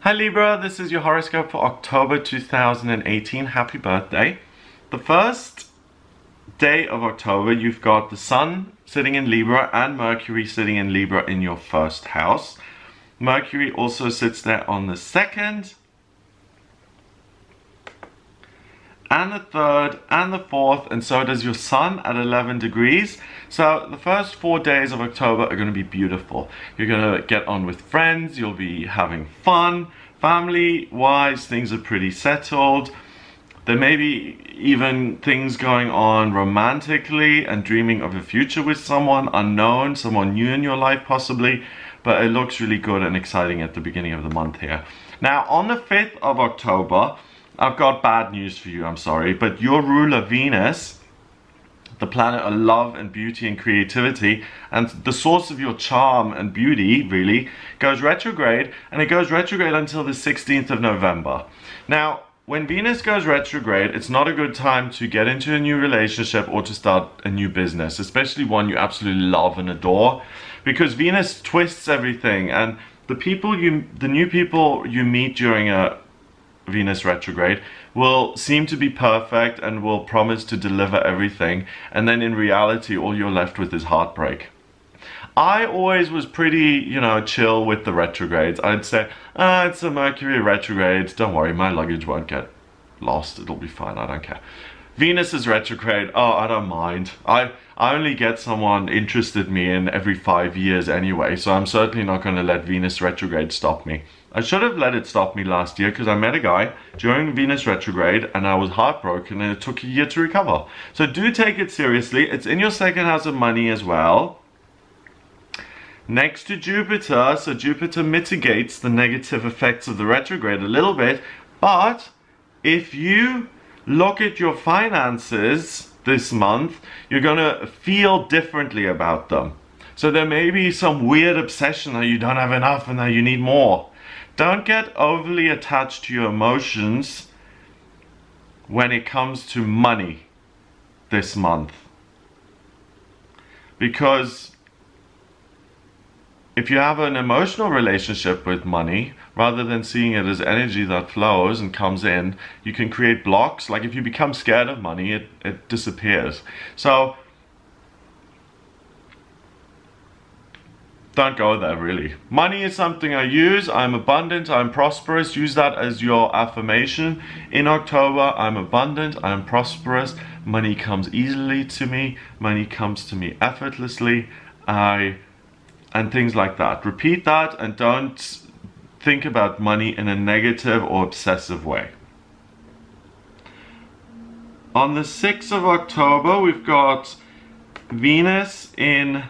Hi Libra, this is your horoscope for October 2018. Happy birthday. The first day of October, you've got the Sun sitting in Libra and Mercury sitting in Libra in your first house. Mercury also sits there on the 2nd, and the 3rd, and the 4th, and so does your Sun at 11 degrees. So the first 4 days of October are going to be beautiful. You're going to get on with friends, you'll be having fun. Family-wise, things are pretty settled. There may be even things going on romantically and dreaming of a future with someone unknown, someone new in your life possibly, but it looks really good and exciting at the beginning of the month here. Now, on the 5th of October, I've got bad news for you, I'm sorry, but your ruler Venus, the planet of love and beauty and creativity, and the source of your charm and beauty, really, goes retrograde, and it goes retrograde until the 16th of November. Now, when Venus goes retrograde, it's not a good time to get into a new relationship or to start a new business, especially one you absolutely love and adore, because Venus twists everything, and the new people you meet during a Venus retrograde will seem to be perfect and will promise to deliver everything, and then in reality all you're left with is heartbreak. I always was pretty, chill with the retrogrades. I'd say, it's a Mercury retrograde, don't worry, my luggage won't get lost, it'll be fine, I don't care. Venus is retrograde, oh, I don't mind. I only get someone interested in me in every 5 years anyway, so I'm certainly not going to let Venus retrograde stop me. I should have let it stop me last year because I met a guy during Venus retrograde and I was heartbroken and it took a year to recover. So do take it seriously. It's in your second house of money as well, next to Jupiter, so Jupiter mitigates the negative effects of the retrograde a little bit. But if you look at your finances this month, you're gonna feel differently about them. So there may be some weird obsession that you don't have enough and that you need more. Don't get overly attached to your emotions when it comes to money this month, because if you have an emotional relationship with money, rather than seeing it as energy that flows and comes in, you can create blocks. Like if you become scared of money, it disappears. So don't go there, really. Money is something I use. I'm abundant, I'm prosperous. Use that as your affirmation. In October, I'm abundant, I'm prosperous. Money comes easily to me. Money comes to me effortlessly. And things like that. Repeat that and don't think about money in a negative or obsessive way. On the 6th of October, we've got Venus in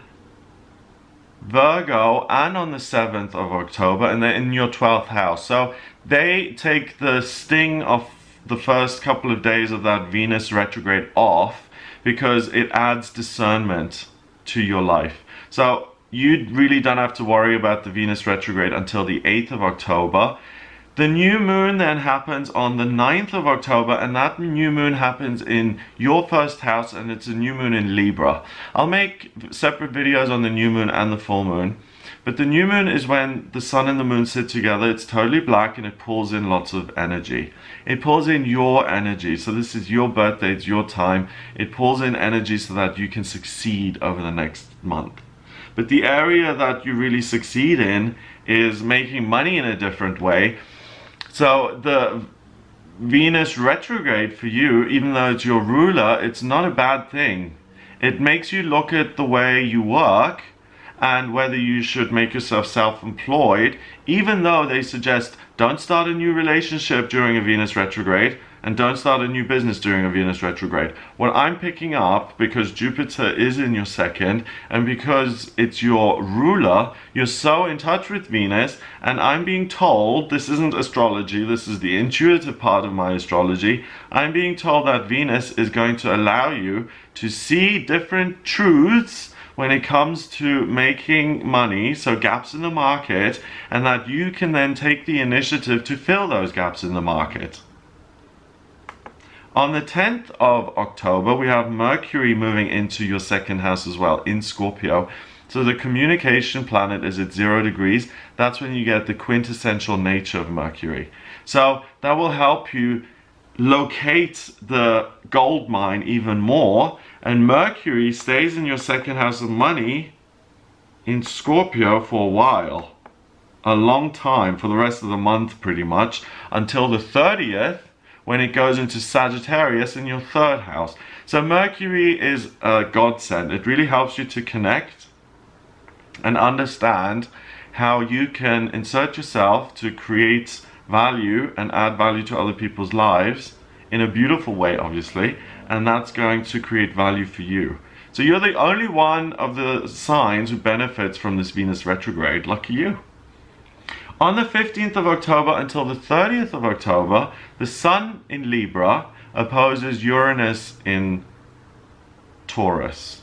Virgo, and on the 7th of October, and they're in your 12th house. So they take the sting of the first couple of days of that Venus retrograde off, because it adds discernment to your life. So you really don't have to worry about the Venus retrograde until the 8th of October. The new moon then happens on the 9th of October, and that new moon happens in your first house, and it's a new moon in Libra. I'll make separate videos on the new moon and the full moon, but the new moon is when the sun and the moon sit together. It's totally black and it pulls in lots of energy. It pulls in your energy, so this is your birthday, it's your time. It pulls in energy so that you can succeed over the next month. But the area that you really succeed in is making money in a different way. So the Venus retrograde for you, even though it's your ruler, it's not a bad thing. It makes you look at the way you work and whether you should make yourself self-employed, even though they suggest don't start a new relationship during a Venus retrograde and don't start a new business during a Venus retrograde. What I'm picking up, because Jupiter is in your second and because it's your ruler, you're so in touch with Venus, and I'm being told, this isn't astrology, this is the intuitive part of my astrology, I'm being told that Venus is going to allow you to see different truths when it comes to making money, so gaps in the market, and that you can then take the initiative to fill those gaps in the market. On the 10th of October, we have Mercury moving into your second house as well, in Scorpio. So the communication planet is at 0 degrees. That's when you get the quintessential nature of Mercury. So that will help you locate the gold mine even more. And Mercury stays in your second house of money in Scorpio for a while. A long time, for the rest of the month pretty much, until the 30th, when it goes into Sagittarius in your third house. So Mercury is a godsend. It really helps you to connect and understand how you can insert yourself to create value and add value to other people's lives in a beautiful way, obviously, and that's going to create value for you. So you're the only one of the signs who benefits from this Venus retrograde. Lucky you. On the 15th of October until the 30th of October, the Sun in Libra opposes Uranus in Taurus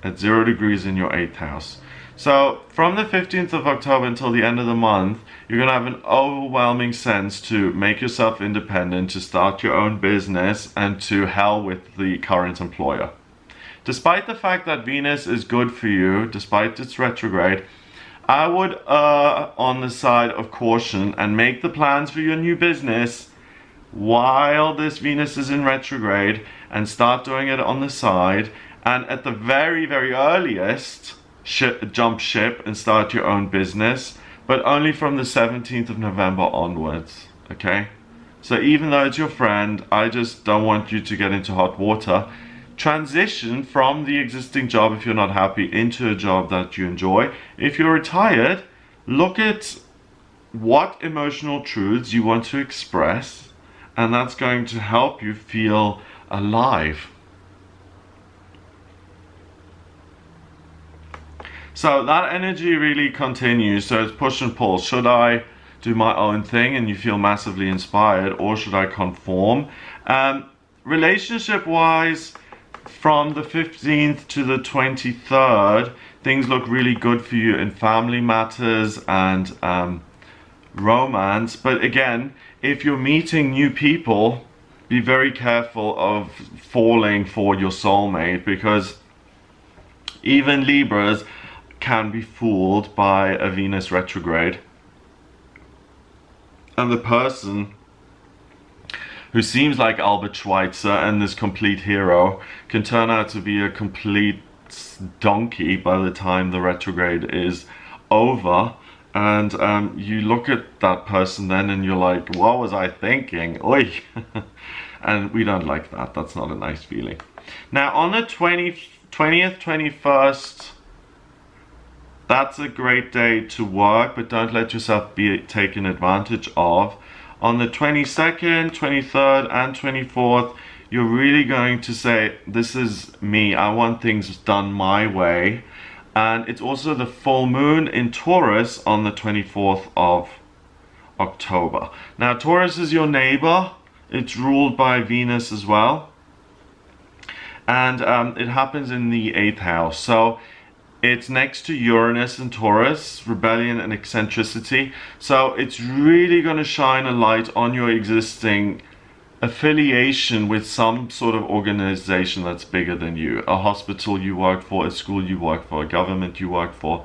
at 0 degrees in your 8th house. So from the 15th of October until the end of the month, you're going to have an overwhelming sense to make yourself independent, to start your own business, and to hell with the current employer. Despite the fact that Venus is good for you, despite its retrograde, I would err on the side of caution and make the plans for your new business while this Venus is in retrograde, and start doing it on the side, and at the very, very earliest, jump ship and start your own business, but only from the 17th of November onwards, okay? So even though it's your friend, I just don't want you to get into hot water. Transition from the existing job, if you're not happy, into a job that you enjoy. If you're retired, look at what emotional truths you want to express, and that's going to help you feel alive. So that energy really continues. So it's push and pull. Should I do my own thing and you feel massively inspired, or should I conform? Relationship wise, from the 15th to the 23rd, things look really good for you in family matters and romance. But again, if you're meeting new people, be very careful of falling for your soulmate, because even Libras can be fooled by a Venus retrograde. And the person who seems like Albert Schweitzer and this complete hero can turn out to be a complete donkey by the time the retrograde is over. And you look at that person then and you're like, what was I thinking? Oi! And we don't like that. That's not a nice feeling. Now on the 20th, 21st, that's a great day to work, but don't let yourself be taken advantage of. On the 22nd, 23rd, and 24th, you're really going to say, this is me, I want things done my way. And it's also the full moon in Taurus on the 24th of October. Now, Taurus is your neighbor. It's ruled by Venus as well. And it happens in the 8th house. So it's next to Uranus and Taurus, rebellion and eccentricity. So it's really going to shine a light on your existing affiliation with some sort of organization that's bigger than you. A hospital you work for, a school you work for, a government you work for,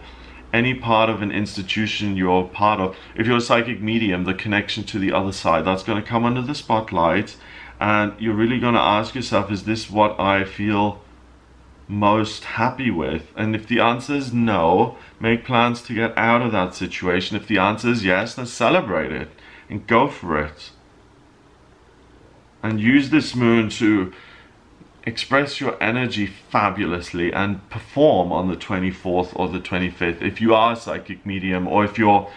any part of an institution you're part of. If you're a psychic medium, the connection to the other side, that's going to come under the spotlight. And you're really going to ask yourself, is this what I feel most happy with? And if the answer is no, make plans to get out of that situation. If the answer is yes, then celebrate it and go for it. And use this moon to express your energy fabulously and perform on the 24th or the 25th. If you are a psychic medium, or if you're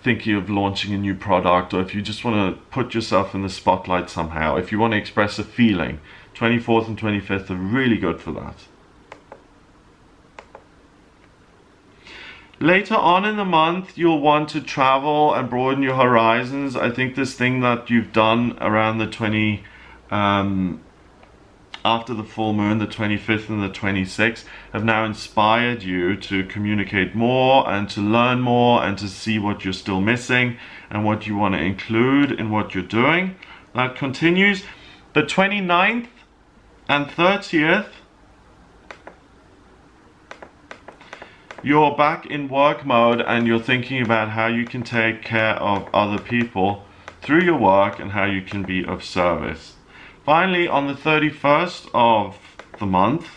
thinking of launching a new product, or if you just want to put yourself in the spotlight somehow, if you want to express a feeling, 24th and 25th are really good for that. Later on in the month, you'll want to travel and broaden your horizons. I think this thing that you've done around the after the full moon, the 25th and the 26th, have now inspired you to communicate more and to learn more and to see what you're still missing and what you want to include in what you're doing. That continues. The 29th and 30th you're back in work mode and you're thinking about how you can take care of other people through your work and how you can be of service. Finally, on the 31st of the month,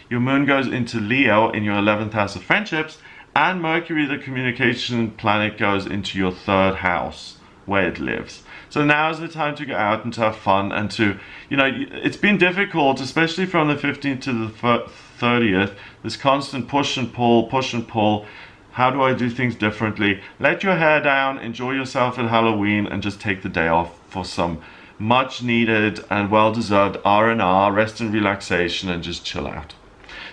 your moon goes into Leo in your 11th house of friendships, and Mercury, the communication planet, goes into your 3rd house where it lives. So now is the time to go out and to have fun and to, you know, it's been difficult, especially from the 15th to the 30th, this constant push and pull, push and pull. How do I do things differently? Let your hair down, enjoy yourself at Halloween, and just take the day off for some much needed and well-deserved R&R, rest and relaxation, and just chill out.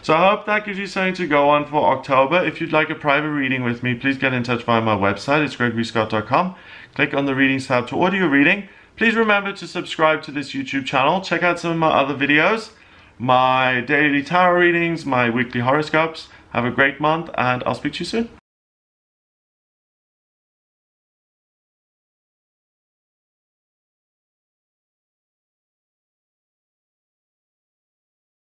So I hope that gives you something to go on for October. If you'd like a private reading with me, please get in touch via my website. It's gregoryscott.com. Click on the readings tab to order your reading. Please remember to subscribe to this YouTube channel. Check out some of my other videos, my daily tarot readings, my weekly horoscopes. Have a great month, and I'll speak to you soon.